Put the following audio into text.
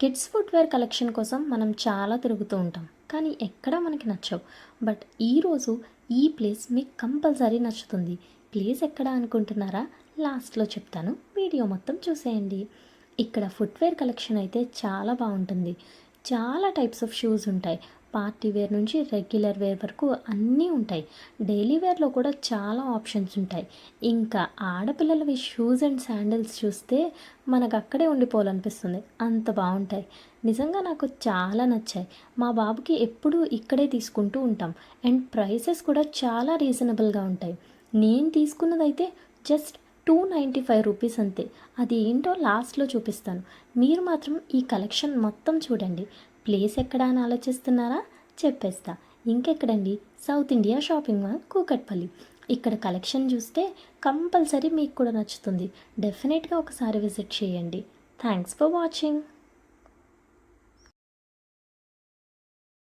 Kids footwear collection కోసం మనం చాలా తిరుగుతూ ఉంటాం, కానీ ఎక్కడా మనకి నచ్చవు. బట్ ఈరోజు ఈ ప్లేస్ మీకు కంపల్సరీ నచ్చుతుంది. ప్లేస్ ఎక్కడ అనుకుంటున్నారా? లాస్ట్లో చెప్తాను, వీడియో మొత్తం చూసేయండి. ఇక్కడ ఫుట్వేర్ కలెక్షన్ అయితే చాలా బాగుంటుంది. చాలా టైప్స్ ఆఫ్ షూస్ ఉంటాయి. పార్టీ వేర్ నుంచి రెగ్యులర్ వేర్ వరకు అన్నీ ఉంటాయి. డైలీ వేర్లో కూడా చాలా ఆప్షన్స్ ఉంటాయి. ఇంకా ఆడపిల్లలవి షూస్ అండ్ శాండిల్స్ చూస్తే మనకు అక్కడే ఉండిపోవాలనిపిస్తుంది, అంత బాగుంటాయి. నిజంగా నాకు చాలా నచ్చాయి. మా బాబుకి ఎప్పుడూ ఇక్కడే తీసుకుంటూ ఉంటాం. అండ్ ప్రైసెస్ కూడా చాలా రీజనబుల్గా ఉంటాయి. నేను తీసుకున్నదైతే జస్ట్ 295 రూపీస్ అంతే. అది ఏంటో లాస్ట్లో చూపిస్తాను. మీరు మాత్రం ఈ కలెక్షన్ మొత్తం చూడండి. ప్లేస్ ఎక్కడా అని ఆలోచిస్తున్నారా? చెప్పేస్తా. ఇంకెక్కడండి, south India shopping mall, Kukatpally. ఇక్కడ కలెక్షన్ చూస్తే కంపల్సరీ మీకు కూడా నచ్చుతుంది. డెఫినెట్గా ఒకసారి విజిట్ చేయండి. Thanks for watching.